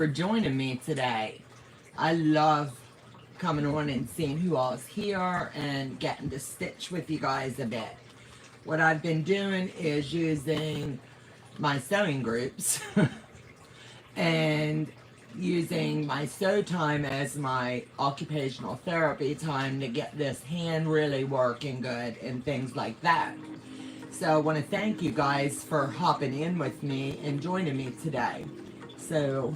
for joining me today. I love coming on and seeing who all's here and getting to stitch with you guys a bit. What I've been doing is using my sewing groups and using my sew time as my occupational therapy time to get this hand really working good and things like that. So I want to thank you guys for hopping in with me and joining me today. So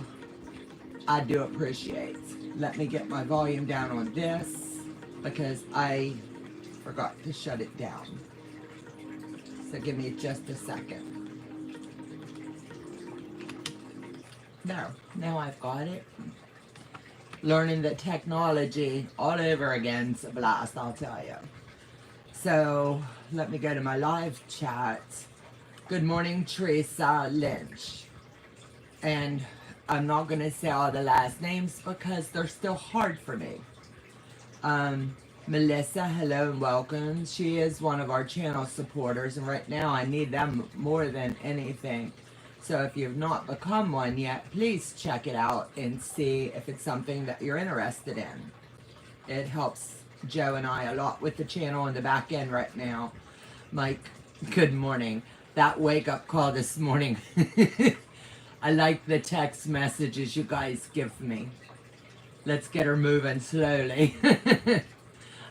I do appreciate. Let me get my volume down on this because I forgot to shut it down. So give me just a second. There, now I've got it. Learning the technology all over again is a blast, I'll tell you. So let me go to my live chat. Good morning, Teresa Lynch. And I'm not going to say all the last names because they're still hard for me. Melissa, hello and welcome. She is one of our channel supporters, and right now I need them more than anything. So if you've not become one yet, please check it out and see if it's something that you're interested in. It helps Joe and I a lot with the channel on the back end right now. Mike, good morning. That wake up call this morning. I like the text messages you guys give me. Let's get her moving slowly.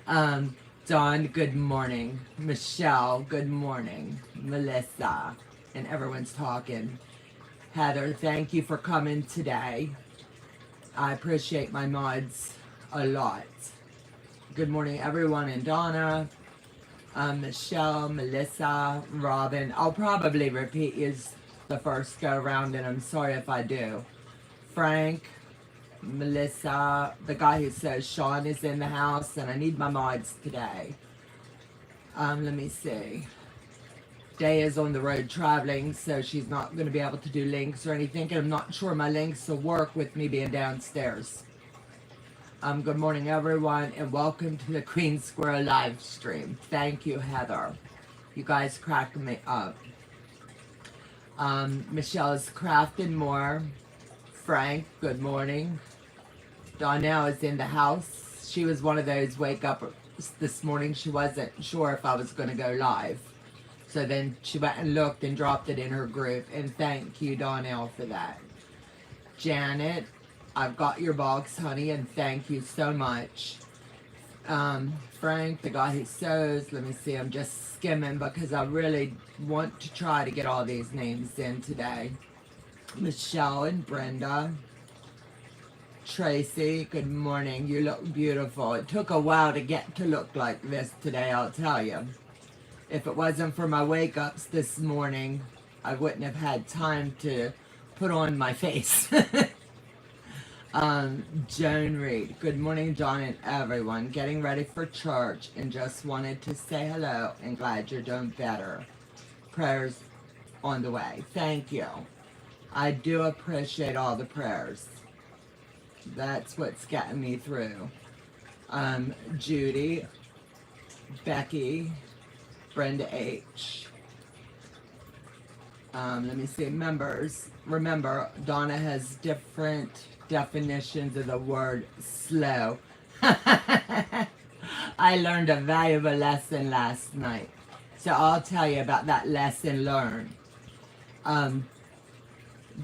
Dawn, good morning. Michelle, good morning. Melissa, and everyone's talking. Heather, thank you for coming today. I appreciate my mods a lot. Good morning, everyone, and Donna, Michelle, Melissa, Robin. I'll probably repeat yours the first go around, and I'm sorry if I do. Frank, Melissa, the guy who says Sean is in the house, and I need my mods today. Let me see. Day is on the road traveling, so she's not going to be able to do links or anything, and I'm not sure my links will work with me being downstairs. Good morning, everyone, and welcome to the Queen Squirrel live stream. Thank you, Heather. You guys cracked me up. Michelle's crafting more. Frank, good morning. Donna is in the house. She was one of those wake up this morning. She wasn't sure if I was going to go live. So then she went and looked and dropped it in her group. And thank you, Donnell, for that. Janet, I've got your box, honey, and thank you so much. Frank, the guy who sews, let me see, I'm just skimming because I really want to try to get all these names in today. Michelle and Brenda. Tracy, good morning. You look beautiful. It took a while to get to look like this today, I'll tell you. If it wasn't for my wake-ups this morning, I wouldn't have had time to put on my face. Joan Reed, good morning, John and everyone. Getting ready for church and just wanted to say hello and glad you're doing better. Prayers on the way. Thank you. I do appreciate all the prayers. That's what's getting me through. Judy, Becky, Brenda H. Let me see, members. Remember, Donna has different definitions of the word slow. I learned a valuable lesson last night. So I'll tell you about that lesson learned.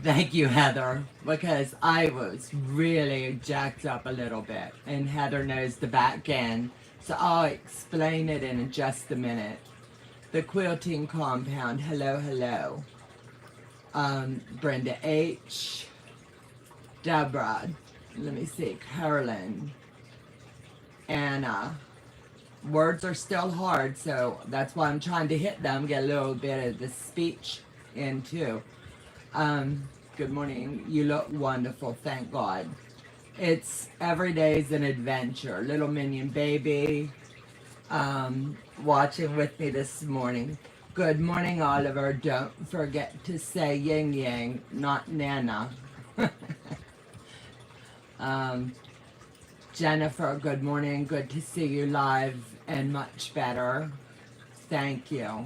Thank you, Heather, because I was really jacked up a little bit. And Heather knows the back end. So I'll explain it in just a minute. The quilting compound, hello, hello. Brenda H. Deborah, let me see, Carolyn, Anna. Words are still hard, so that's why I'm trying to hit them, get a little bit of the speech in too. Good morning, you look wonderful, thank God. It's every day's an adventure. Little Minion Baby, watching with me this morning. Good morning, Oliver. Don't forget to say Ying Yang, not Nana. Jennifer, good morning. Good to see you live and much better. Thank you.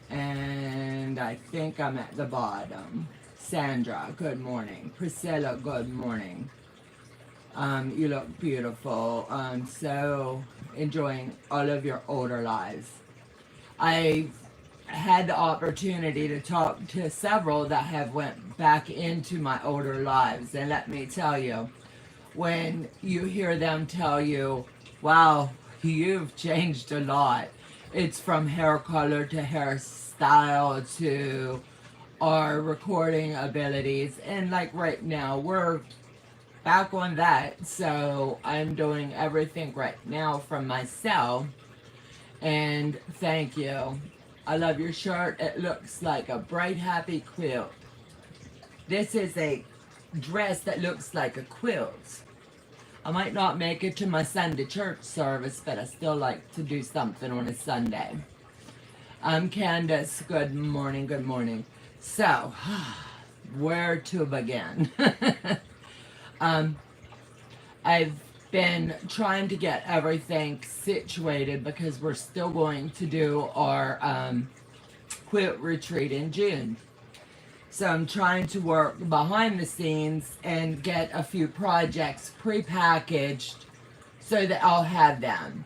And I think I'm at the bottom. Sandra, good morning. Priscilla, good morning. You look beautiful. I'm so enjoying all of your older lives. I had the opportunity to talk to several that have went back into my older lives, and let me tell you, when you hear them tell you, wow, you've changed a lot, it's from hair color to hairstyle to our recording abilities. And like right now, we're back on that. So I'm doing everything right now from myself. And thank you. I love your shirt. It looks like a bright, happy quilt. This is a dress that looks like a quilt. I might not make it to my Sunday church service, but I still like to do something on a Sunday. I'm Candace. Good morning. Good morning. So, where to begin? I've been trying to get everything situated because we're still going to do our quilt retreat in June. So I'm trying to work behind the scenes and get a few projects pre-packaged so that I'll have them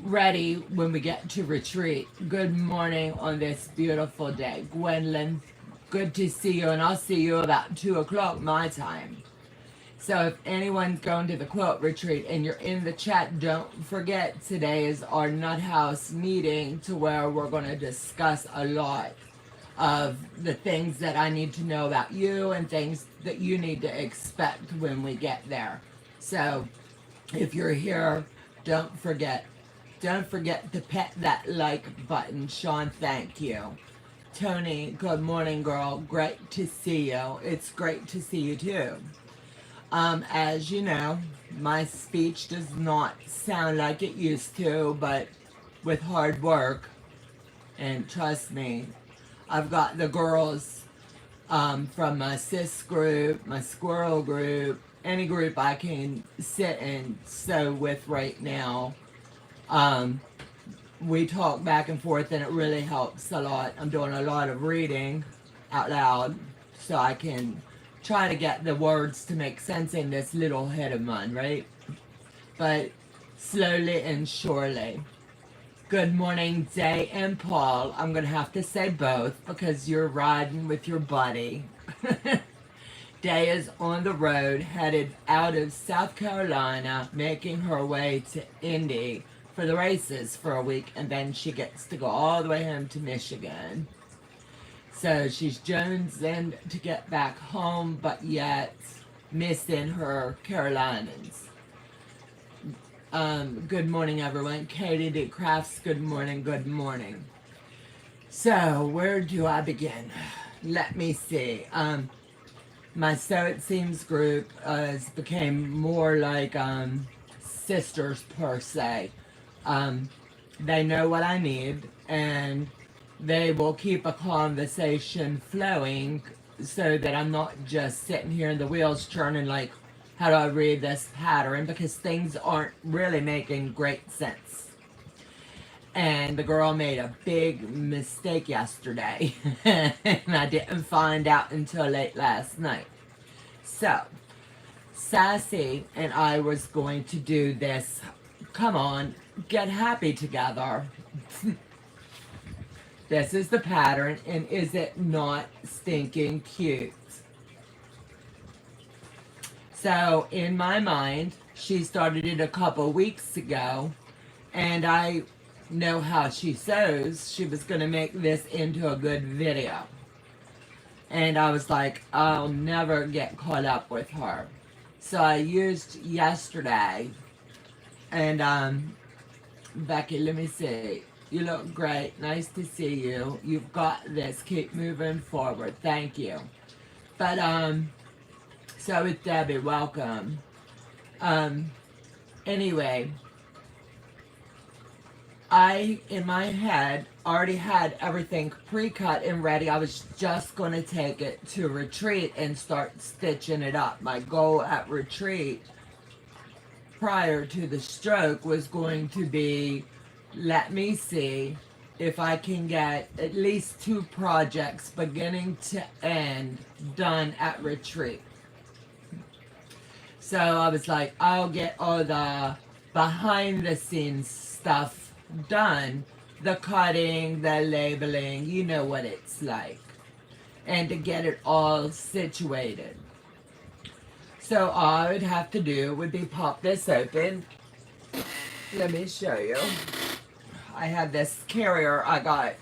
ready when we get to retreat. Good morning on this beautiful day. Gwendolyn, good to see you, and I'll see you about 2 o'clock my time. So if anyone's going to the quilt retreat and you're in the chat, don't forget today is our Nut House meeting to where we're going to discuss a lot of the things that I need to know about you and things that you need to expect when we get there. So if you're here, don't forget to pet that like button. Sean, thank you. Tony, good morning, girl. Great to see you. It's great to see you too. As you know, my speech does not sound like it used to, but with hard work, and trust me, I've got the girls from my sis group, my squirrel group, any group I can sit and sew with right now. We talk back and forth and it really helps a lot. I'm doing a lot of reading out loud so I can try to get the words to make sense in this little head of mine, right? But slowly and surely. Good morning, Day and Paul. I'm going to have to say both because you're riding with your buddy. Day is on the road, headed out of South Carolina, making her way to Indy for the races for a week, and then she gets to go all the way home to Michigan. So she's jonesing to get back home, but yet missing her Carolinians. Good morning, everyone. Katie D. Crafts, good morning, good morning. So, where do I begin? Let me see. My Sew It Seems group became more like sisters, per se. They know what I need, and they will keep a conversation flowing so that I'm not just sitting here and the wheels churning like, how do I read this pattern? Because things aren't really making great sense. And the girl made a big mistake yesterday. And I didn't find out until late last night. So, Sassy and I was going to do this, come on, get happy together. This is the pattern, and is it not stinking cute? So in my mind, she started it a couple weeks ago, and I know how she sews. She was going to make this into a good video. And I was like, I'll never get caught up with her. So I used yesterday, and Becky, let me see. You look great. Nice to see you. You've got this. Keep moving forward. Thank you. But so with Debbie, welcome. Anyway, I, in my head, already had everything pre-cut and ready. I was just going to take it to retreat and start stitching it up. My goal at retreat prior to the stroke was going to be, let me see, if I can get at least 2 projects beginning to end done at retreat. So I was like, I'll get all the behind the scenes stuff done, the cutting, the labeling, you know what it's like, and to get it all situated. So all I would have to do would be pop this open. Let me show you. I have this carrier I got,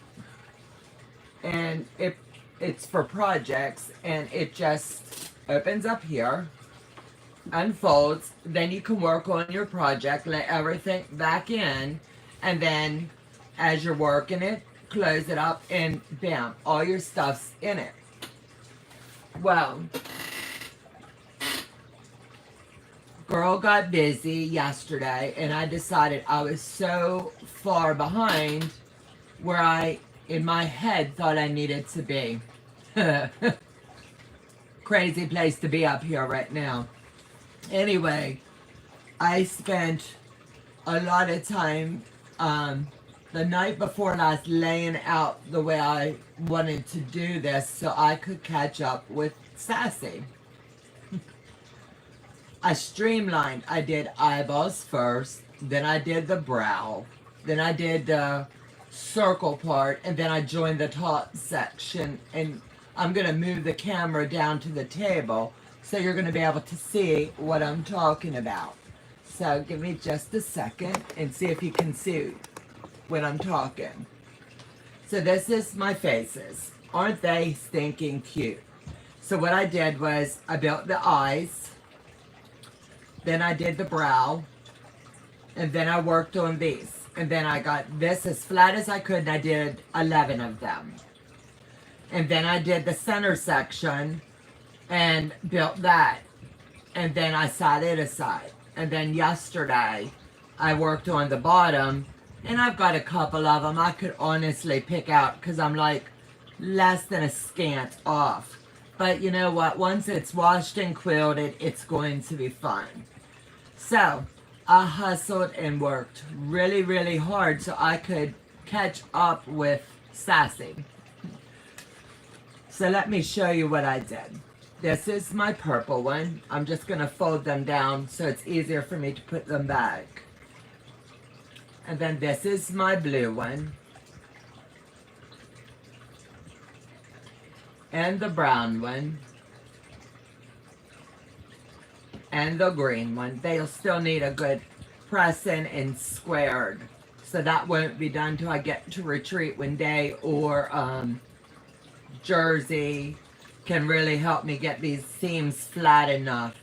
and it's for projects, and it just opens up here, unfolds, then you can work on your project, let everything back in, and then as you're working it, close it up, and bam, all your stuff's in it. Well, girl got busy yesterday, and I decided I was so far behind where I, in my head, thought I needed to be. Crazy place to be up here right now. Anyway, I spent a lot of time the night before last laying out the way I wanted to do this so I could catch up with Sassy. I streamlined. I did eyeballs first, then I did the brow, then I did the circle part, and then I joined the top section. And I'm going to move the camera down to the table so you're going to be able to see what I'm talking about. So give me just a second and see if you can see when I'm talking. So this is my faces. Aren't they stinking cute? So what I did was I built the eyes, then I did the brow, and then I worked on these. And then I got this as flat as I could, and I did 11 of them. And then I did the center section and built that. And then I sat it aside. And then yesterday, I worked on the bottom, and I've got a couple of them I could honestly pick out because I'm like less than a scant off. But you know what? Once it's washed and quilted, it's going to be fun. So I hustled and worked really, really hard so I could catch up with Sassy. So let me show you what I did. This is my purple one. I'm just going to fold them down so it's easier for me to put them back. And then this is my blue one. And the brown one. And the green one. They'll still need a good pressing and squared. So that won't be done till I get to retreat one day, or Jersey can really help me get these seams flat enough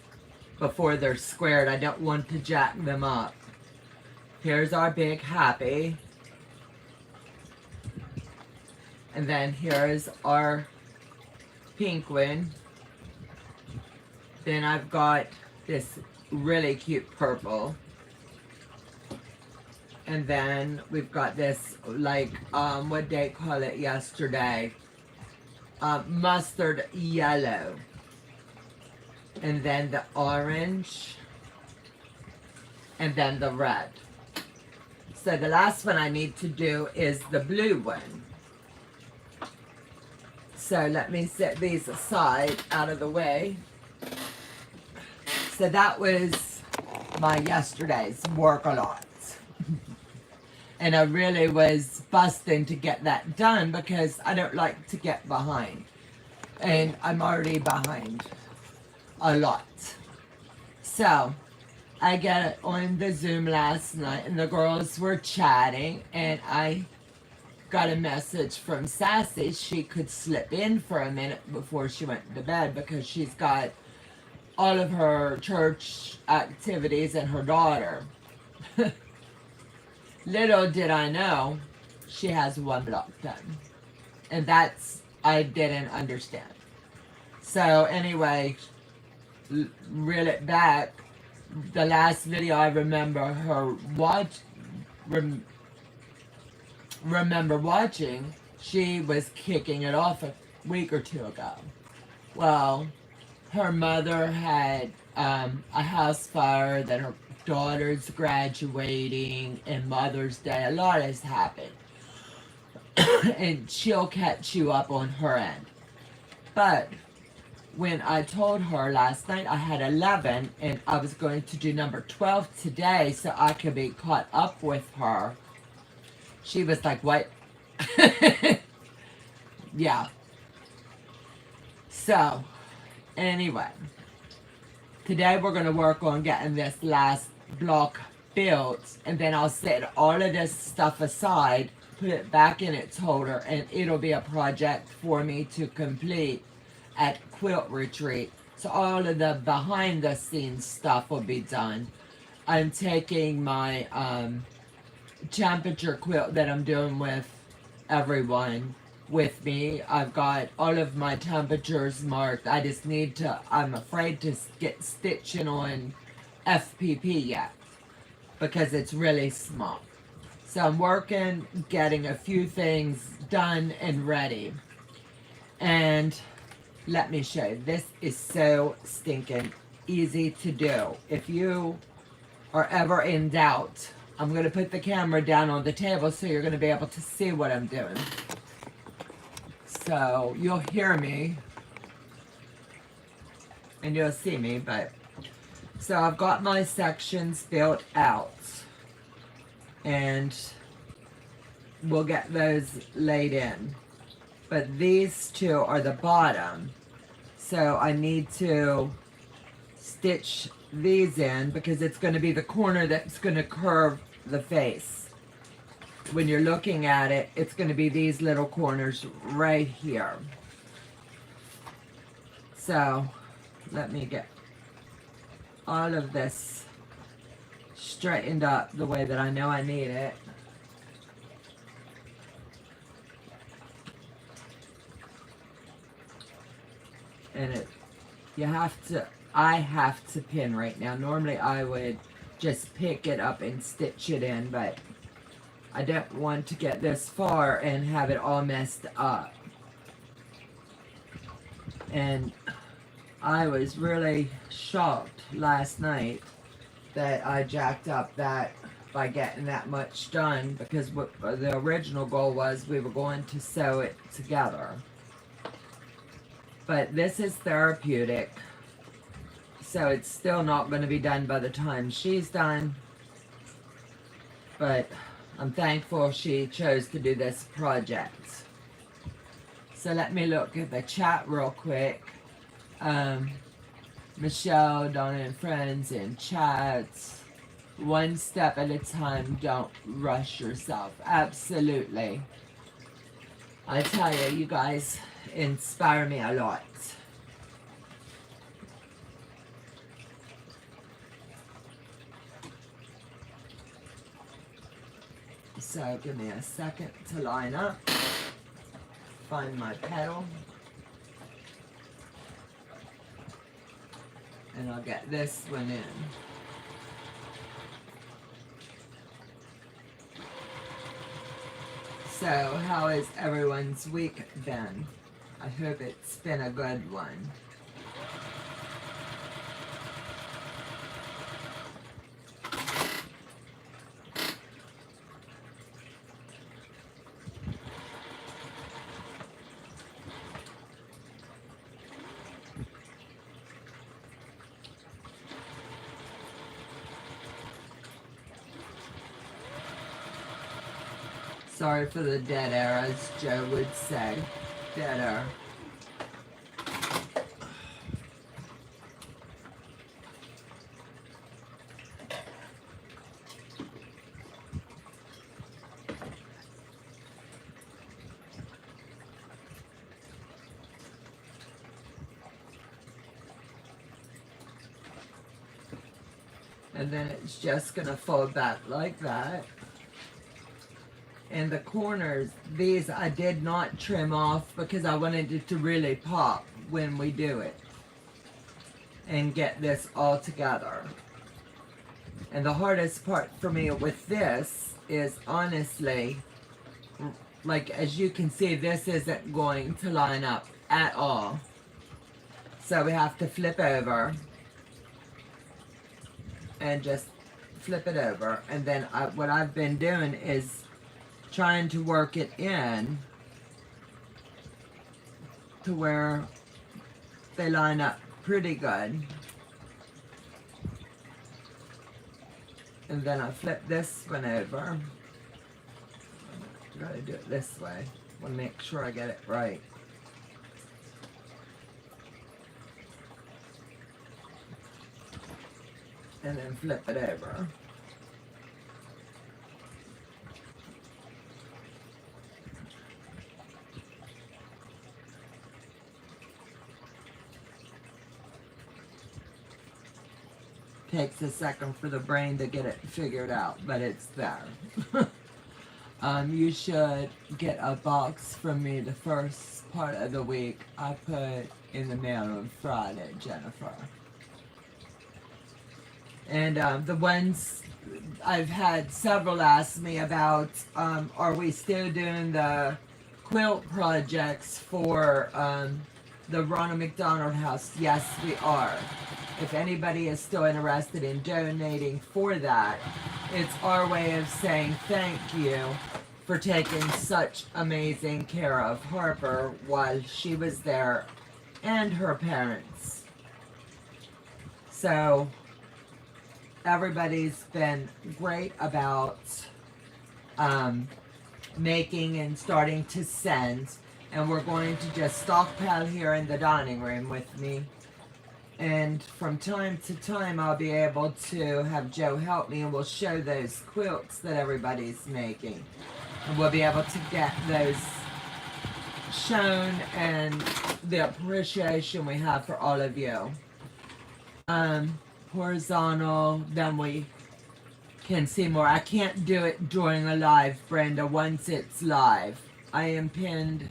before they're squared. I don't want to jack them up. Here's our big happy. And then here's our pink one. Then I've got this really cute purple. And then we've got this, like, what they call it yesterday? Mustard yellow. And then the orange. And then the red. So the last one I need to do is the blue one. So let me set these aside out of the way. So that was my yesterday's work a lot. And I really was busting to get that done because I don't like to get behind. And I'm already behind a lot. So I got it on the Zoom last night and the girls were chatting, and I got a message from Sassy. She could slip in for a minute before she went to bed because she's got all of her church activities and her daughter. Little did I know, she has one block done. And that's, I didn't understand. So anyway, reel it back. The last video I remember her remember watching, she was kicking it off a week or two ago. Well, her mother had a house fire, then her daughter's graduating, and Mother's Day. A lot has happened. and she'll catch you up on her end. But when I told her last night I had 11 and I was going to do number 12 today so I could be caught up with her, she was like, what? Yeah. So, anyway, today we're going to work on getting this last block built, and then I'll set all of this stuff aside, put it back in its holder, and it'll be a project for me to complete at Quilt Retreat. So all of the behind the scenes stuff will be done. I'm taking my temperature quilt that I'm doing with everyone with me. I've got all of my temperatures marked. I just need to, I'm afraid to get stitching on FPP yet because it's really small. So I'm working, getting a few things done and ready. And let me show you. This is so stinking easy to do. If you are ever in doubt, I'm going to put the camera down on the table so you're going to be able to see what I'm doing. So you'll hear me and you'll see me, but so I've got my sections built out and we'll get those laid in. But these two are the bottom. So I need to stitch these in because it's going to be the corner that's going to curve the face. When you're looking at it, it's going to be these little corners right here. So let me get all of this straightened up the way that I know I need it. And you have to, I have to pin right now. Normally I would just pick it up and stitch it in, but I don't want to get this far and have it all messed up. And I was really shocked last night that I jacked up that by getting that much done, because what the original goal was we were going to sew it together. But this is therapeutic, so it's still not going to be done by the time she's done. But I'm thankful she chose to do this project. So let me look at the chat real quick. Michelle, Donna, and friends in chats. One step at a time, don't rush yourself. Absolutely. I tell you, you guys inspire me a lot. So give me a second to line up, find my petal, and I'll get this one in. So how has everyone's week been? I hope it's been a good one. Sorry for the dead air, as Joe would say. Dead air. And then it's just going to fold back like that. And the corners, these I did not trim off because I wanted it to really pop when we do it. And get this all together. And the hardest part for me with this is honestly, like as you can see, this isn't going to line up at all. So we have to flip over. And just flip it over. And then what I've been doing is trying to work it in to where they line up pretty good. And then I flip this one over. Gotta do it this way. Want to make sure I get it right. And then flip it over. Takes a second for the brain to get it figured out, but it's there. You should get a box from me the first part of the week. I put in the mail on Friday, Jennifer. And the ones I've had several ask me about, are we still doing the quilt projects for the Ronald McDonald House? Yes, we are. If anybody is still interested in donating for that, it's our way of saying thank you for taking such amazing care of Harper while she was there and her parents. So everybody's been great about making and starting to send, and we're going to just stockpile here in the dining room with me. And from time to time, I'll be able to have Joe help me, and we'll show those quilts that everybody's making. And we'll be able to get those shown and the appreciation we have for all of you. Horizontal, then we can see more. I can't do it during a live, Brenda, once it's live. I pinned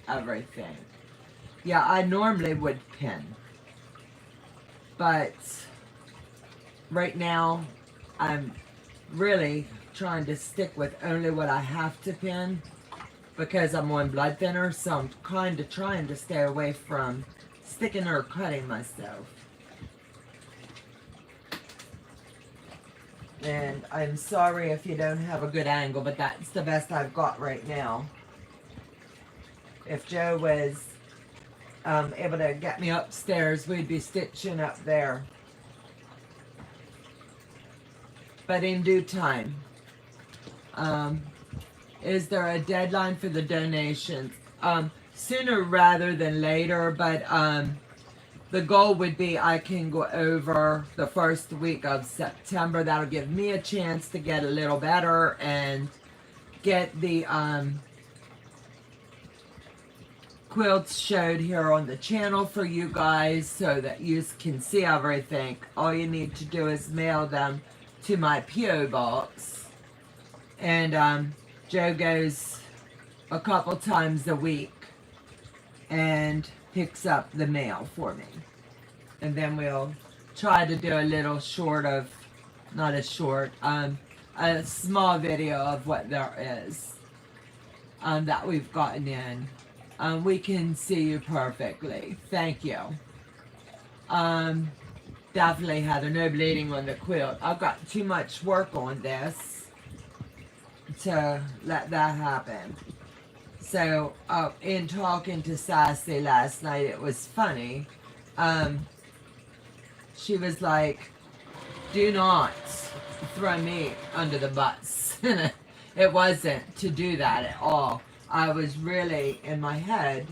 everything. Yeah, I normally would pin. But right now, I'm really trying to stick with only what I have to pin because I'm on blood thinner, so I'm kind of trying to stay away from sticking or cutting myself. And I'm sorry if you don't have a good angle, but that's the best I've got right now. If Joe was able to get me upstairs, we'd be stitching up there. But in due time. Is there a deadline for the donations? Sooner rather than later, but the goal would be I can go over the first week of September. That'll give me a chance to get a little better and get the quilts showed here on the channel for you guys so that you can see everything. All you need to do is mail them to my P.O. box. And Joe goes a couple times a week and picks up the mail for me. And then we'll try to do a little short of, not a short, a small video of what there is that we've gotten in. We can see you perfectly. Thank you. Definitely, Heather, no bleeding on the quilt. I've got too much work on this to let that happen. So, in talking to Sassy last night, it was funny. She was like, do not throw me under the bus. It wasn't to do that at all. I was really, in my head,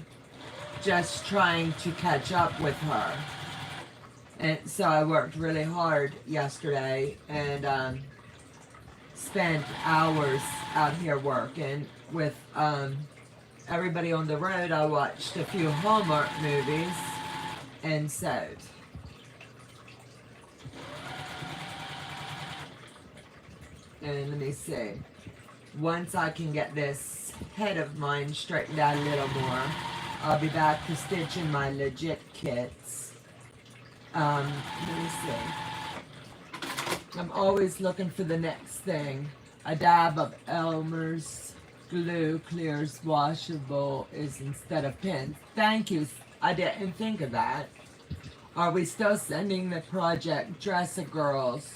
just trying to catch up with her. And so I worked really hard yesterday and spent hours out here working with everybody on the road. I watched a few Hallmark movies and sewed. And let me see. Once I can get this head of mine straightened out a little more, I'll be back to stitching my legit kits. Let me see. I'm always looking for the next thing. A dab of Elmer's glue clears washable is instead of pins. Thank you. I didn't think of that. Are we still sending the project Dresser Girls?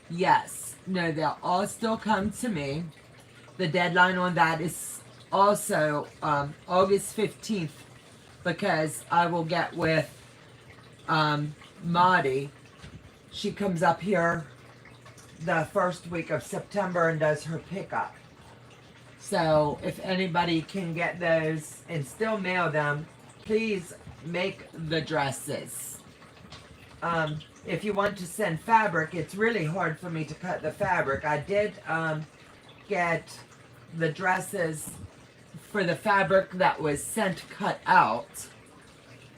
Yes. No, they'll all still come to me. The deadline on that is also August 15th, because I will get with Maddie. She comes up here the first week of September and does her pickup. So if anybody can get those and still mail them, please make the dresses. If you want to send fabric, it's really hard for me to cut the fabric. I did get the dresses for the fabric that was sent cut out,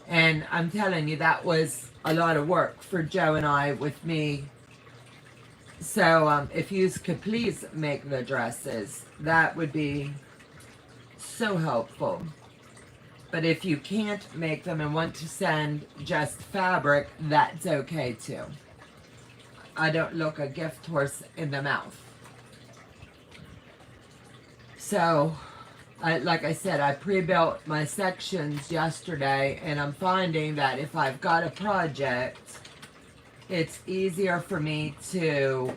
and I'm telling you, that was a lot of work for Joe and I with me. So if you could please make the dresses, that would be so helpful. But if you can't make them and want to send just fabric, that's okay too. I don't look a gift horse in the mouth. So, like I said, I pre-built my sections yesterday, and I'm finding that if I've got a project, it's easier for me to,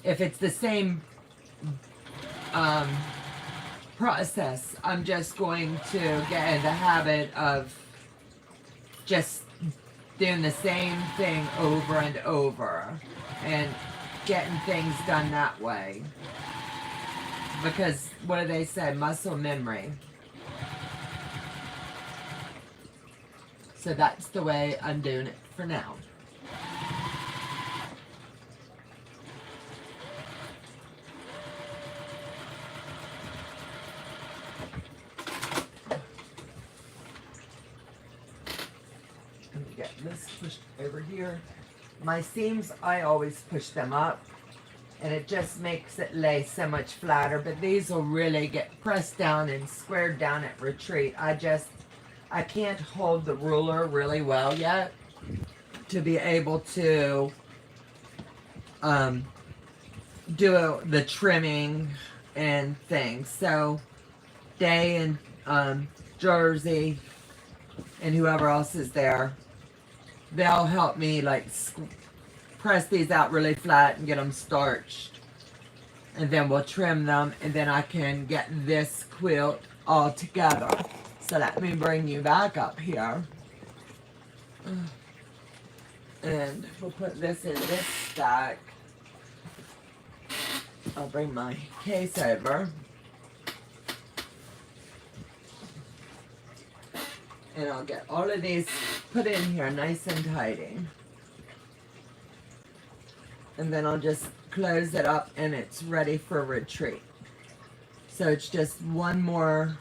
if it's the same process, I'm just going to get in the habit of just doing the same thing over and over and getting things done that way. Because what do they say? Muscle memory. So that's the way I'm doing it for now. Let me get this pushed over here. My seams, I always push them up, and it just makes it lay so much flatter, but these will really get pressed down and squared down at retreat. I can't hold the ruler really well yet to be able to do the trimming and things. So Day and Jersey and whoever else is there, they'll help me like press these out really flat and get them starched, and then we'll trim them, and then I can get this quilt all together. So let me bring you back up here, and we'll put this in this stack. I'll bring my case over, and I'll get all of these put in here nice and tidy. And then I'll just close it up and it's ready for retreat. So it's just one more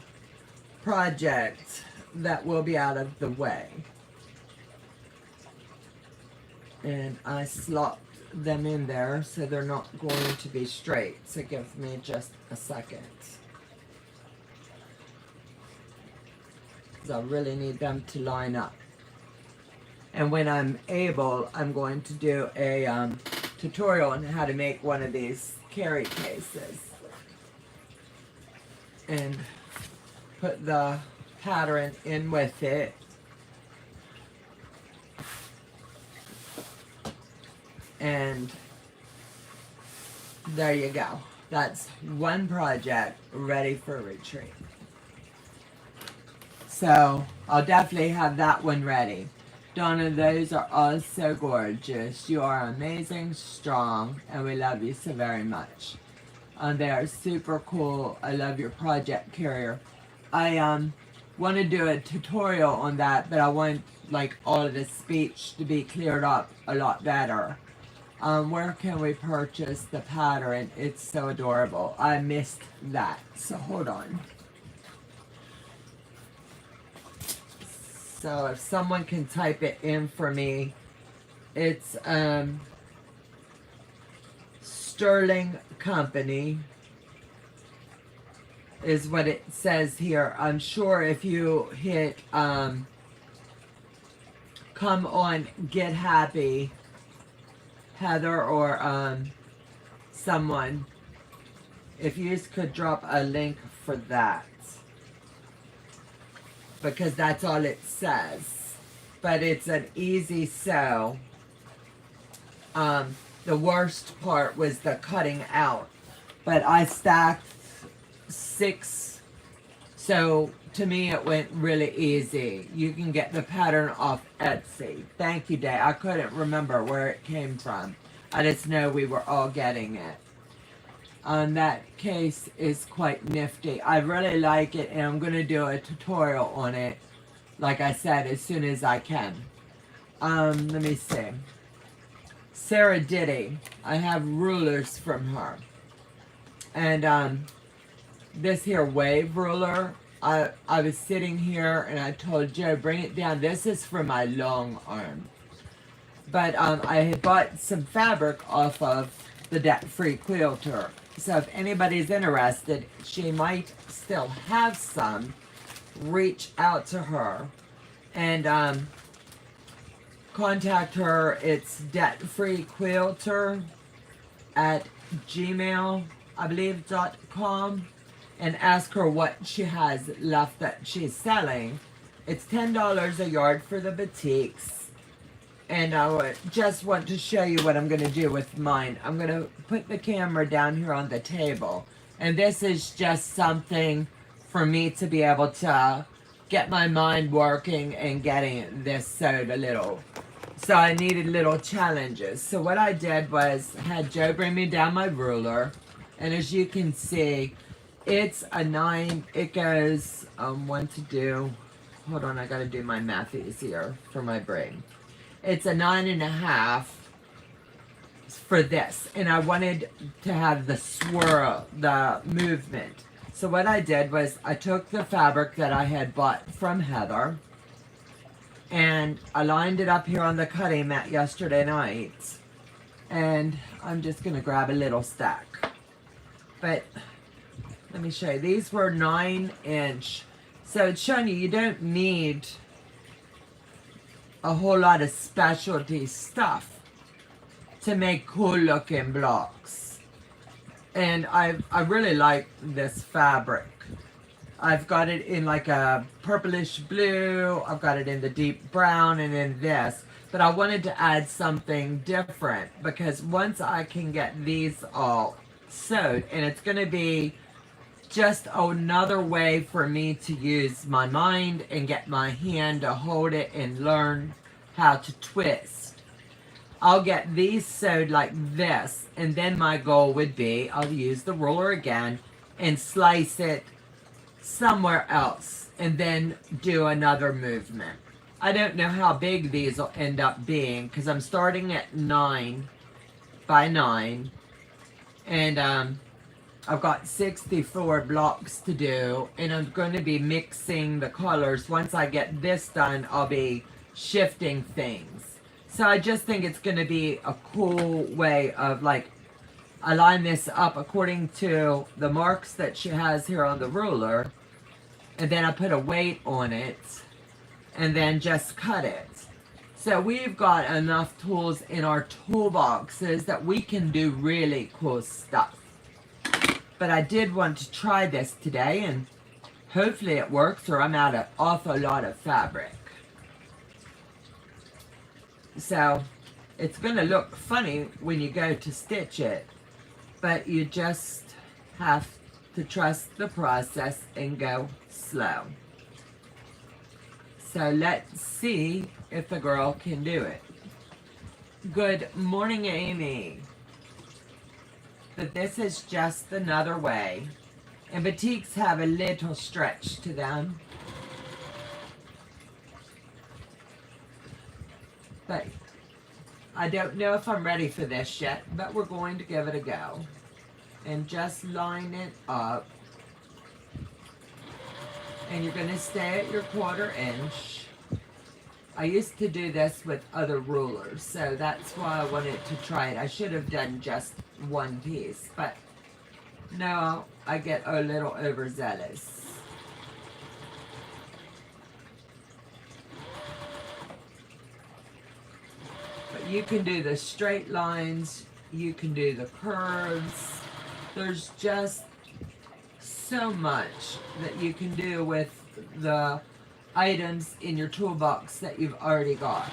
project that will be out of the way. And I slopped them in there so they're not going to be straight. So give me just a second, because I really need them to line up. And when I'm able, I'm going to do a tutorial on how to make one of these carry cases and put the pattern in with it. And there you go. That's one project ready for retreat. So I'll definitely have that one ready. Donna, those are all so gorgeous. You are amazing, strong, and we love you so very much. They are super cool. I love your project carrier. I want to do a tutorial on that, but I want like all of the speech to be cleared up a lot better. Where can we purchase the pattern? It's so adorable. I missed that, so hold on. So if someone can type it in for me, it's Sterling Company is what it says here. I'm sure if you hit come on Get Happy, Heather or someone, if you just could drop a link for that, because that's all it says. But it's an easy sew. The worst part was the cutting out but I stacked 6, so to me it went really easy. You can get the pattern off Etsy. Thank you, Day. I couldn't remember where it came from. I just know we were all getting it. That case is quite nifty. I really like it, and I'm going to do a tutorial on it, like I said, as soon as I can. Let me see. Sarah Diddy. I have rulers from her. And this here wave ruler, I was sitting here and I told Joe, bring it down. This is for my long arm. But I had bought some fabric off of the debt-free quilter. So if anybody's interested, she might still have some. Reach out to her and contact her. It's debtfreequilter at gmail, I believe, .com, and ask her what she has left that she's selling. It's $10 a yard for the boutiques. And I just want to show you what I'm going to do with mine. I'm going to put the camera down here on the table. And this is just something for me to be able to get my mind working and getting this sewed a little. So I needed little challenges. So what I did was had Joe bring me down my ruler. And as you can see, it's a 9. It goes, one to do. Hold on, I got to do my math easier for my brain. It's a 9.5 for this, and I wanted to have the swirl, the movement. So what I did was I took the fabric that I had bought from Heather, and I lined it up here on the cutting mat yesterday night, and I'm just going to grab a little stack. But let me show you. These were 9-inch, so it's showing you don't need a whole lot of specialty stuff to make cool looking blocks. And I really like this fabric. I've got it in like a purplish blue, I've got it in the deep brown, and in this. But I wanted to add something different because once I can get these all sewed, and it's going to be just another way for me to use my mind and get my hand to hold it and learn how to twist. I'll get these sewed like this, and then my goal would be I'll use the ruler again and slice it somewhere else and then do another movement. I don't know how big these will end up being because I'm starting at 9 by 9, and I've got 64 blocks to do, and I'm going to be mixing the colors. Once I get this done, I'll be shifting things. So I just think it's going to be a cool way of like, I line this up according to the marks that she has here on the ruler, and then I put a weight on it, and then just cut it. So we've got enough tools in our toolboxes that we can do really cool stuff. But I did want to try this today, and hopefully it works, or I'm out an awful lot of fabric. So it's going to look funny when you go to stitch it, but you just have to trust the process and go slow. So let's see if the girl can do it. Good morning, Amy. But this is just another way. And batiks have a little stretch to them. But I don't know if I'm ready for this yet, but we're going to give it a go. And just line it up. And you're going to stay at your 1/4 inch. I used to do this with other rulers, so that's why I wanted to try it. I should have done just one piece, but no, I get a little overzealous. But you can do the straight lines, you can do the curves. There's just so much that you can do with the items in your toolbox that you've already got.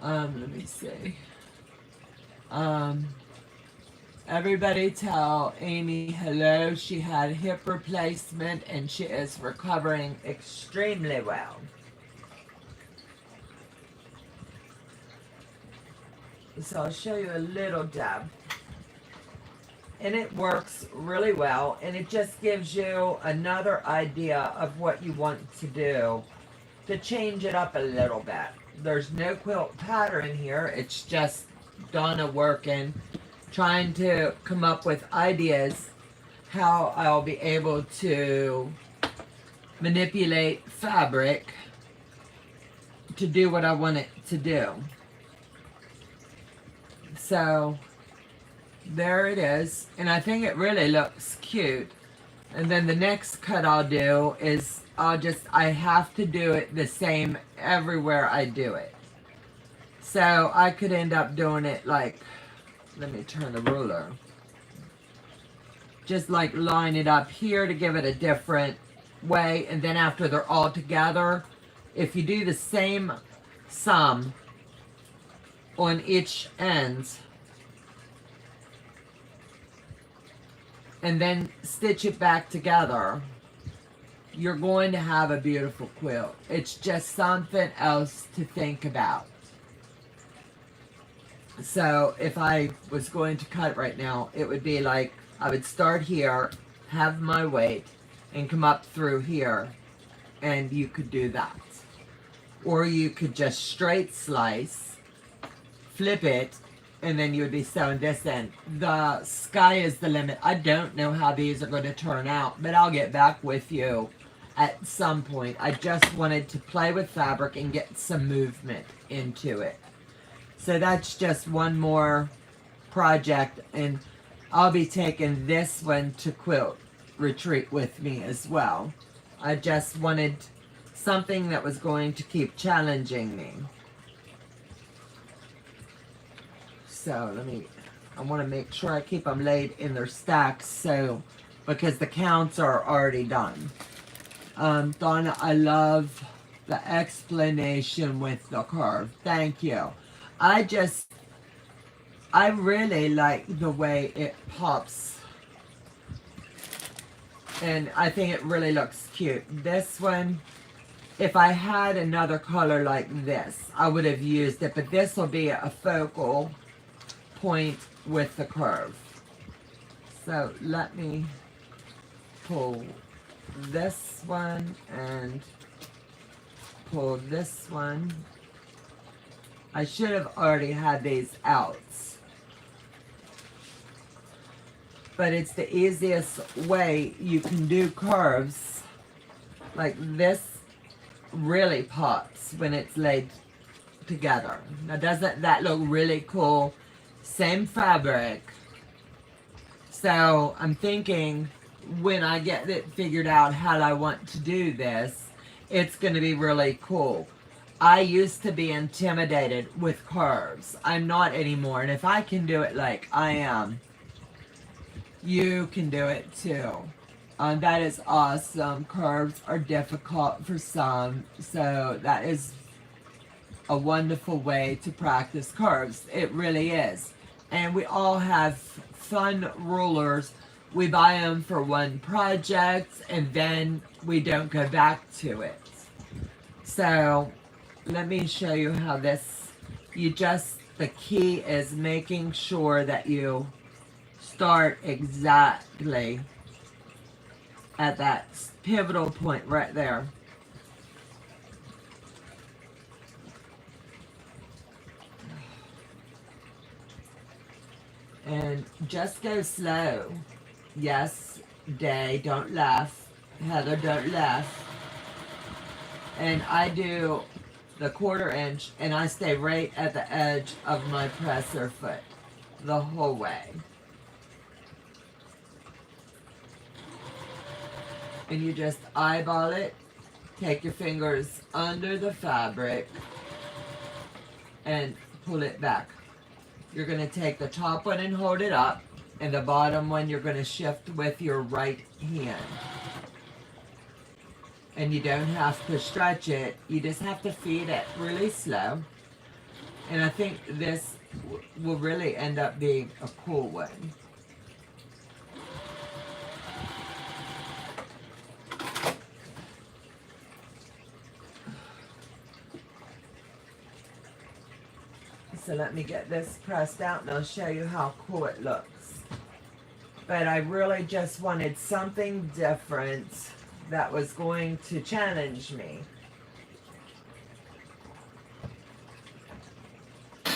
Let me see. Um, Everybody tell Amy hello. She had hip replacement and she is recovering extremely well. So I'll show you a little dab. And it works really well, and it just gives you another idea of what you want to do to change it up a little bit. There's no quilt pattern here. It's just Donna working, trying to come up with ideas how I'll be able to manipulate fabric to do what I want it to do. So there it is, and I think it really looks cute. And then the next cut I'll do is I have to do it the same everywhere I do it. So I could end up doing it like, let me turn the ruler. Just like line it up here to give it a different way, and then after they're all together, if you do the same sum on each end, and then stitch it back together, you're going to have a beautiful quilt. It's just something else to think about. So if I was going to cut right now, it would be like I would start here, have my weight, and come up through here, and you could do that. Or you could just straight slice, flip it, and then you would be sewing this end. The sky is the limit. I don't know how these are going to turn out, but I'll get back with you at some point. I just wanted to play with fabric and get some movement into it. So that's just one more project, and I'll be taking this one to Quilt Retreat with me as well. I just wanted something that was going to keep challenging me. So I want to make sure I keep them laid in their stacks, so because the counts are already done. Donna, I love the explanation with the curve. Thank you. I really like the way it pops, and I think it really looks cute. This one, if I had another color like this, I would have used it, but this will be a focal point with the curve. So let me pull this one and pull this one. I should have already had these out, but it's the easiest way you can do curves. Like this really pops when it's laid together. Now doesn't that look really cool? Same fabric. So I'm thinking when I get it figured out how I want to do this, it's going to be really cool. I used to be intimidated with curves. I'm not anymore. And if I can do it like I am, you can do it too. That is awesome. Curves are difficult for some, so that is a wonderful way to practice curves. It really is. And we all have fun rulers. We buy them for one project and then we don't go back to it. So let me show you how this, the key is making sure that you start exactly at that pivotal point right there. And just go slow. Yes, Day, don't laugh. Heather, don't laugh. And I do the 1/4 inch and I stay right at the edge of my presser foot the whole way. And you just eyeball it, take your fingers under the fabric and pull it back. You're going to take the top one and hold it up, and the bottom one you're going to shift with your right hand. And you don't have to stretch it, you just have to feed it really slow. And I think this will really end up being a cool one. So let me get this pressed out and I'll show you how cool it looks. But I really just wanted something different that was going to challenge me.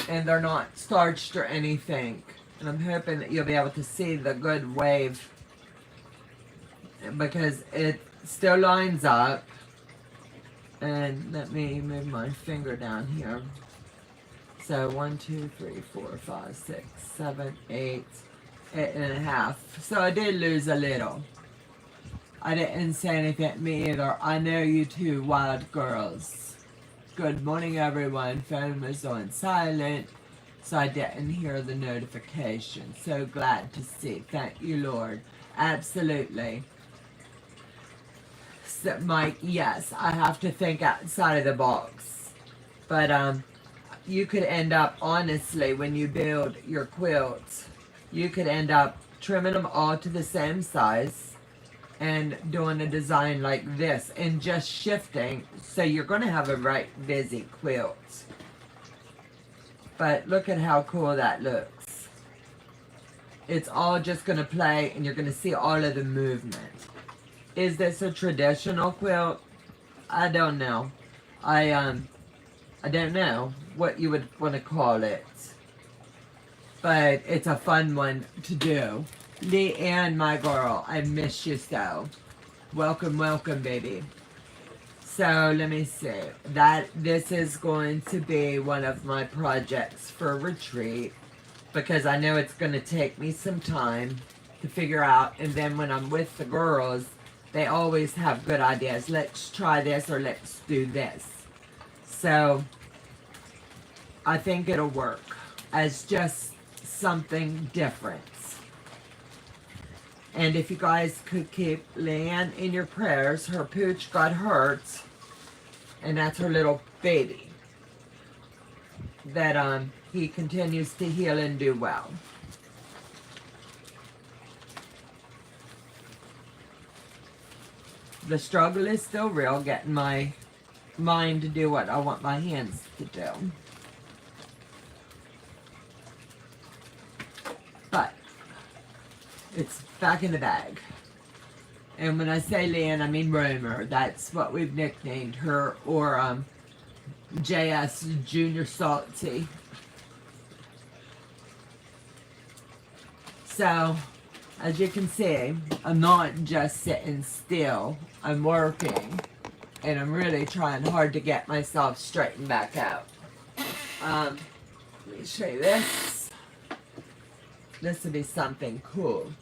And they're not starched or anything. And I'm hoping that you'll be able to see the good wave because it still lines up. And let me move my finger down here. So 1, 2, 3, 4, 5, 6, 7, 8, 8.5. So I did lose a little. I didn't say anything to me either. I know you two wild girls. Good morning, everyone. Phone was on silent, so I didn't hear the notification. So glad to see. Thank you, Lord. Absolutely. So, Mike, yes, I have to think outside of the box. But you could end up, honestly, when you build your quilts, you could end up trimming them all to the same size and doing a design like this and just shifting. So you're going to have a right busy quilt. But look at how cool that looks. It's all just going to play and you're going to see all of the movement. Is this a traditional quilt? I don't know. I don't know what you would want to call it. But it's a fun one to do. Leanne, my girl, I miss you so. Welcome, welcome, baby. So let me see. This is going to be one of my projects for retreat because I know it's going to take me some time to figure out. And then when I'm with the girls, they always have good ideas. Let's try this or let's do this. So I think it'll work as just something different. And if you guys could keep Leanne in your prayers, her pooch got hurt, and that's her little baby. That he continues to heal and do well. The struggle is still real, getting my mind to do what I want my hands to do. But it's back in the bag. And when I say Leanne, I mean Romer. That's what we've nicknamed her, or JS Junior Salty. So, as you can see, I'm not just sitting still. I'm working. And I'm really trying hard to get myself straightened back out. Let me show you this. This would be something cool.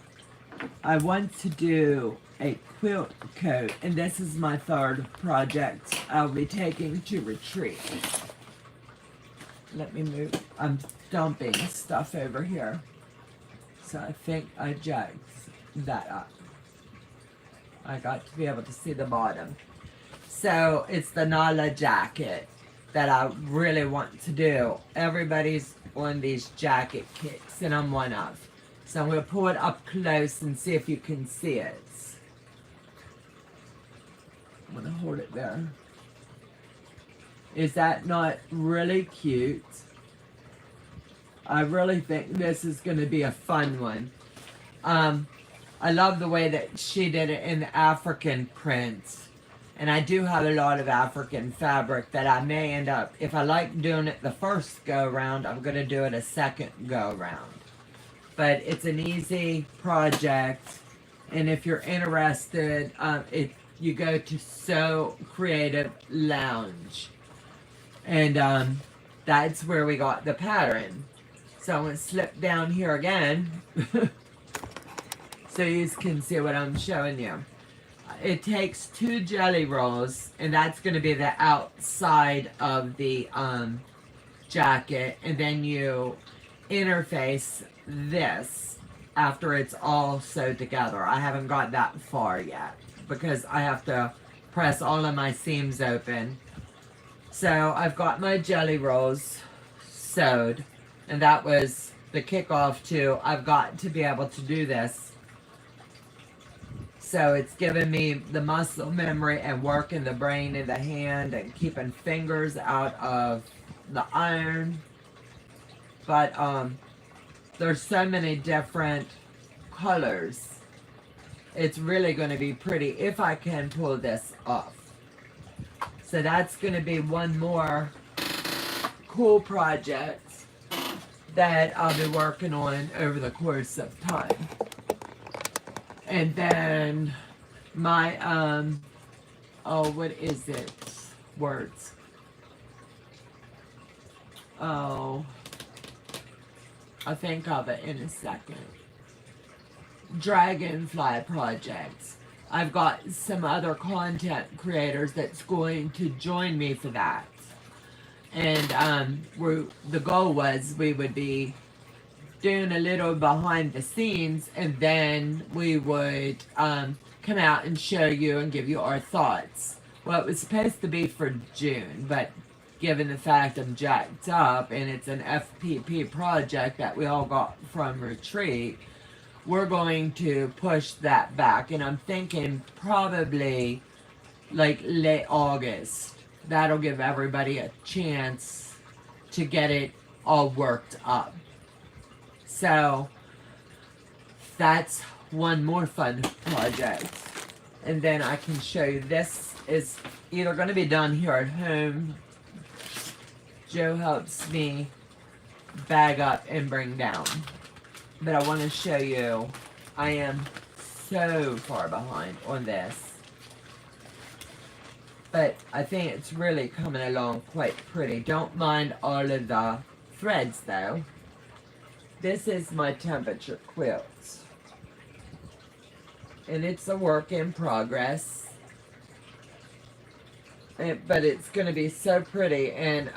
I want to do a quilt coat, and this is my third project I'll be taking to retreat. Let me move. I'm dumping stuff over here. So I think I jacked that up. I got to be able to see the bottom. So it's the Nala jacket that I really want to do. Everybody's on these jacket kicks, and I'm one of. So I'm going to pull it up close and see if you can see it. I'm going to hold it there. Is that not really cute? I really think this is going to be a fun one. I love the way that she did it in the African print. And I do have a lot of African fabric that I may end up, if I like doing it the first go around, I'm going to do it a second go around. But it's an easy project. And if you're interested, you go to Sew Creative Lounge. And that's where we got the pattern. So I'm going to slip down here again. So you can see what I'm showing you. It takes 2 jelly rolls, and that's going to be the outside of the jacket, and then you interface this after it's all sewed together. I haven't got that far yet because I have to press all of my seams open. So I've got my jelly rolls sewed. And that was the kickoff to, I've got to be able to do this. So it's given me the muscle memory and working the brain in the hand and keeping fingers out of the iron. But there's so many different colors. It's really going to be pretty if I can pull this off. So that's going to be one more cool project that I'll be working on over the course of time. And then my, oh, what is it? Words. Oh, I'll think of it in a second. Dragonfly projects. I've got some other content creators that's going to join me for that. And the goal was we would be doing a little behind the scenes, and then we would come out and show you and give you our thoughts. Well, it was supposed to be for June, but given the fact I'm jacked up and it's an FPP project that we all got from retreat, we're going to push that back. And I'm thinking probably like late August. That'll give everybody a chance to get it all worked up. So that's one more fun project. And then I can show you, this is either going to be done here at home. Joe helps me bag up and bring down. But I want to show you, I am so far behind on this. But I think it's really coming along quite pretty. Don't mind all of the threads though. This is my temperature quilt. And it's a work in progress. But it's going to be so pretty. And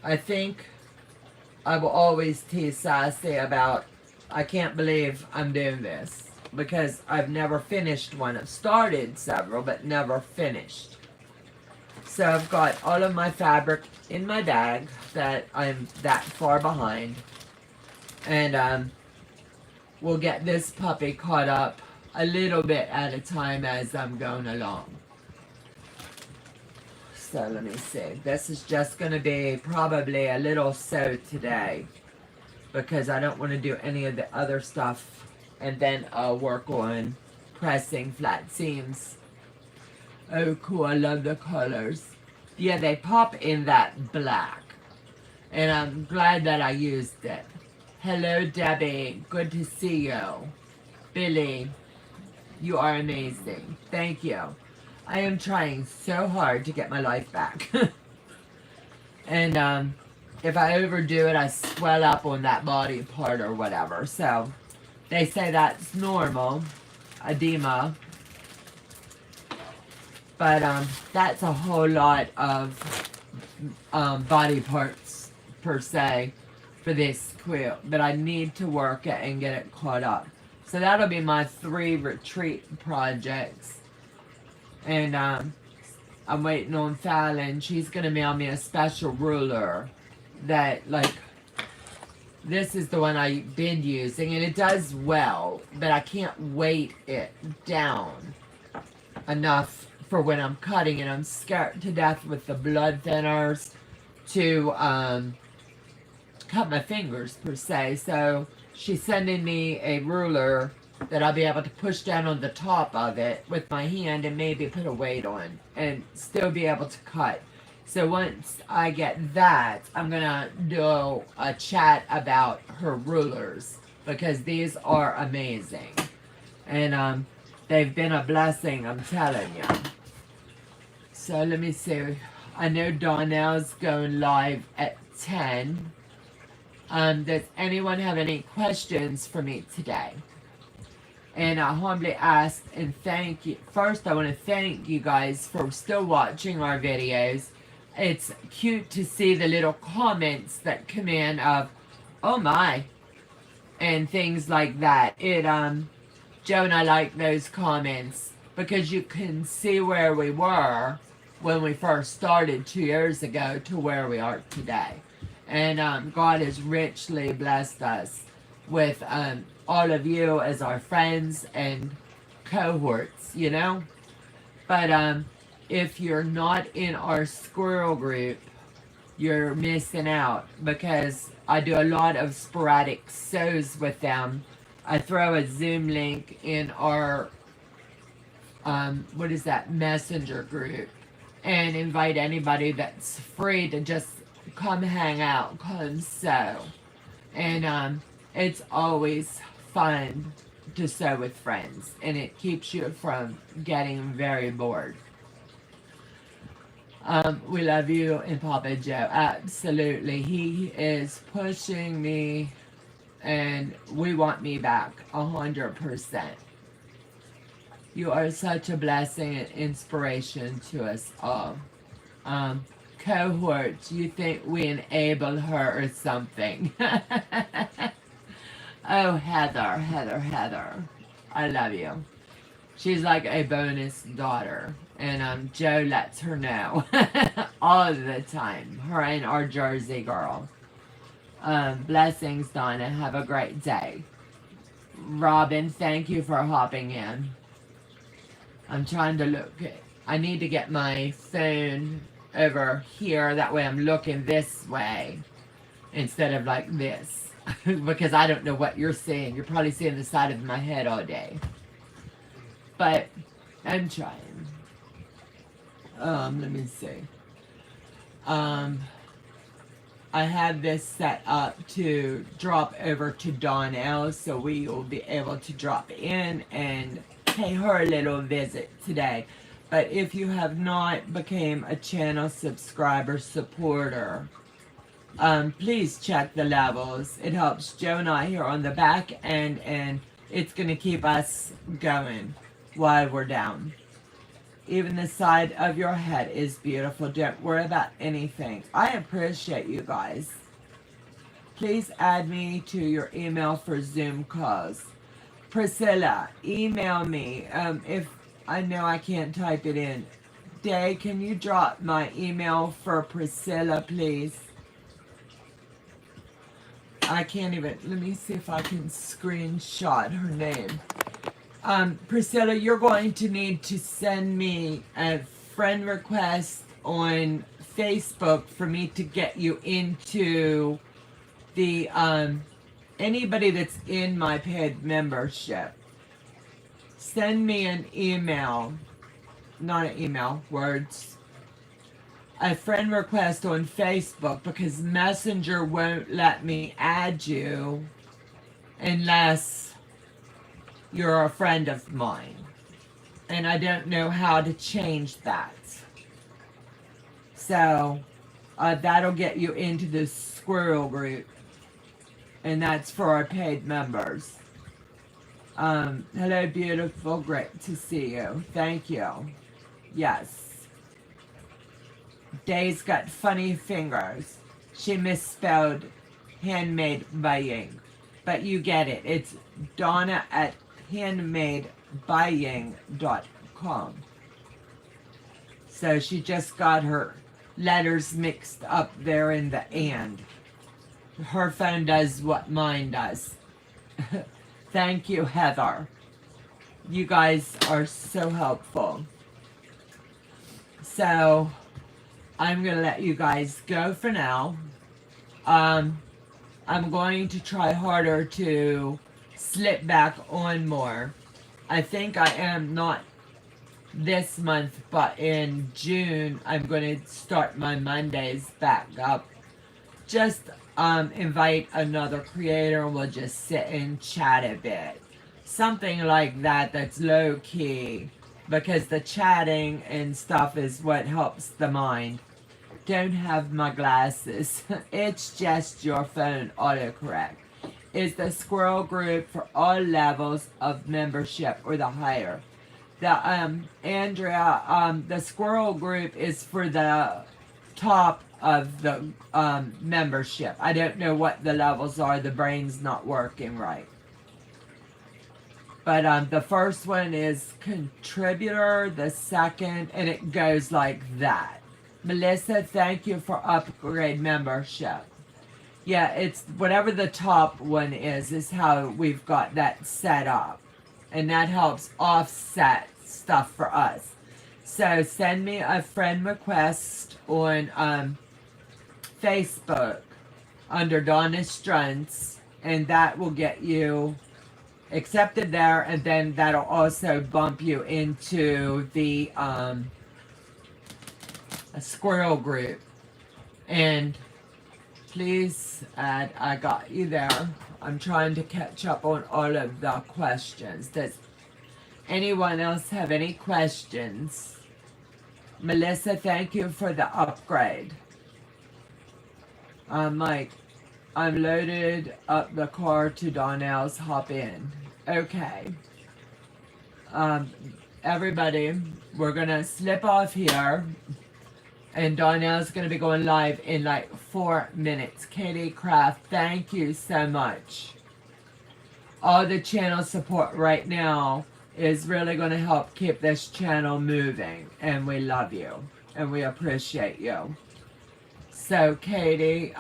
I think I will always tease Sassy about, I can't believe I'm doing this. Because I've never finished one. I've started several, but never finished. So I've got all of my fabric in my bag that I'm that far behind. And we'll get this puppy caught up a little bit at a time as I'm going along. So let me see. This is just going to be probably a little sew today. Because I don't want to do any of the other stuff. And then I'll work on pressing flat seams. Oh, cool. I love the colors. Yeah, they pop in that black. And I'm glad that I used it. Hello, Debbie. Good to see you. Billy, you are amazing. Thank you. I am trying so hard to get my life back. And if I overdo it, I swell up on that body part or whatever. So they say that's normal. Edema. But that's a whole lot of body parts per se for this quilt. But I need to work it and get it caught up. So that'll be my 3 retreat projects. And I'm waiting on Fallon. She's going to mail me a special ruler that, like, this is the one I've been using. And it does well, but I can't weight it down enough for when I'm cutting, and I'm scared to death with the blood thinners to cut my fingers per se. So she's sending me a ruler that I'll be able to push down on the top of it with my hand and maybe put a weight on and still be able to cut. So once I get that, I'm gonna do a chat about her rulers because these are amazing. And they've been a blessing, I'm telling you. So let me see. I know Donna's going live at 10. Does anyone have any questions for me today? And I humbly ask and thank you. First, I want to thank you guys for still watching our videos. It's cute to see the little comments that come in of, oh my, and things like that. Joe and I like those comments because you can see where we were when we first started 2 years ago to where we are today. And God has richly blessed us with all of you as our friends and cohorts, you know. But if you're not in our squirrel group, you're missing out, because I do a lot of sporadic sews with them. I throw a Zoom link in our what is that, messenger group, and invite anybody that's free to just come hang out, come sew. And it's always fun to sew with friends, and it keeps you from getting very bored. We love you and Papa Joe. Absolutely. He is pushing me, and we want me back 100%. You are such a blessing and inspiration to us all. Cohort, you think we enable her or something? Oh, Heather. I love you. She's like a bonus daughter. And Joe lets her know all the time. Her and our Jersey girl. Blessings, Donna. Have a great day. Robin, thank you for hopping in. I'm trying to look. I need to get my phone over here. That way I'm looking this way instead of like this. Because I don't know what you're seeing. You're probably seeing the side of my head all day. But I'm trying. Let me see. I have this set up to drop over to Donna, so we will be able to drop in and pay her a little visit today. But if you have not become a channel subscriber supporter, please check the levels. It helps Joe and I here on the back end, and it's going to keep us going while we're down. Even the side of your head is beautiful. Don't worry about anything. I appreciate you guys. Please add me to your email for Zoom calls. Priscilla, email me if I know I can't type it in. Day, can you drop my email for Priscilla, please? I can't even, let me see if I can screenshot her name. Priscilla, you're going to need to send me a friend request on Facebook for me to get you into the, anybody that's in my paid membership. Send me an email, not an email, words. A friend request on Facebook, because Messenger won't let me add you unless you're a friend of mine. And I don't know how to change that. So that'll get you into the squirrel group. And that's for our paid members. Hello, beautiful. Great to see you. Thank you. Yes. Day's got funny fingers. She misspelled Handmade by Ying. But you get it. It's Donna at handmadebyying.com. So she just got her letters mixed up there in the and. Her phone does what mine does. Thank you, Heather. You guys are so helpful. So I'm going to let you guys go for now. I'm going to try harder to slip back on more. I think I am not this month, but in June I'm going to start my Mondays back up. Just invite another creator and we'll just sit and chat a bit. Something like that that's low key, because the chatting and stuff is what helps the mind. Don't have my glasses. It's just your phone autocorrect. Is the squirrel group for all levels of membership or the higher. The Andrea, the squirrel group is for the top of the membership. I don't know what the levels are. The brain's not working right. But the first one is contributor, the second, and it goes like that. Melissa, thank you for upgrade membership. Yeah, it's whatever the top one is how we've got that set up. And that helps offset stuff for us. So send me a friend request on Facebook under Donna Strunts, and that will get you accepted there, and then that'll also bump you into the a squirrel group. And please add, I got you there. I'm trying to catch up on all of the questions. Does anyone else have any questions? Melissa, thank you for the upgrade. Mike, I'm loaded up the car to Donnell's, hop in. Okay. Everybody, we're gonna slip off here. And Donnell's going to be going live in like 4 minutes. Katie Craft, thank you so much. All the channel support right now is really going to help keep this channel moving. And we love you. And we appreciate you. So, Katie,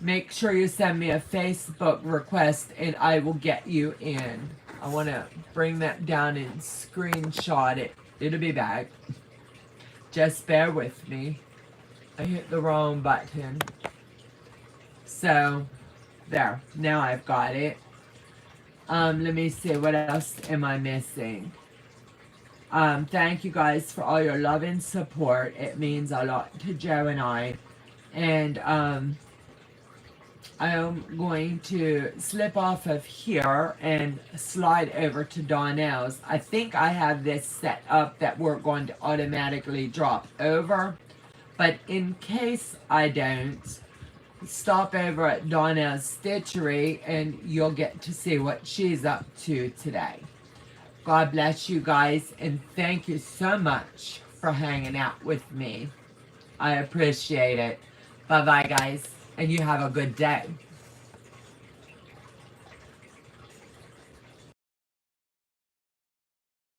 make sure you send me a Facebook request and I will get you in. I want to bring that down and screenshot it. It'll be back. Just bear with me. I hit the wrong button. So, there. Now I've got it. Let me see. What else am I missing? Thank you guys for all your love and support. It means a lot to Joe and I. And, I'm going to slip off of here and slide over to Donnell's. I think I have this set up that we're going to automatically drop over. But in case I don't, stop over at Donna's Stitchery and you'll get to see what she's up to today. God bless you guys and thank you so much for hanging out with me. I appreciate it. Bye-bye, guys. And you have a good day.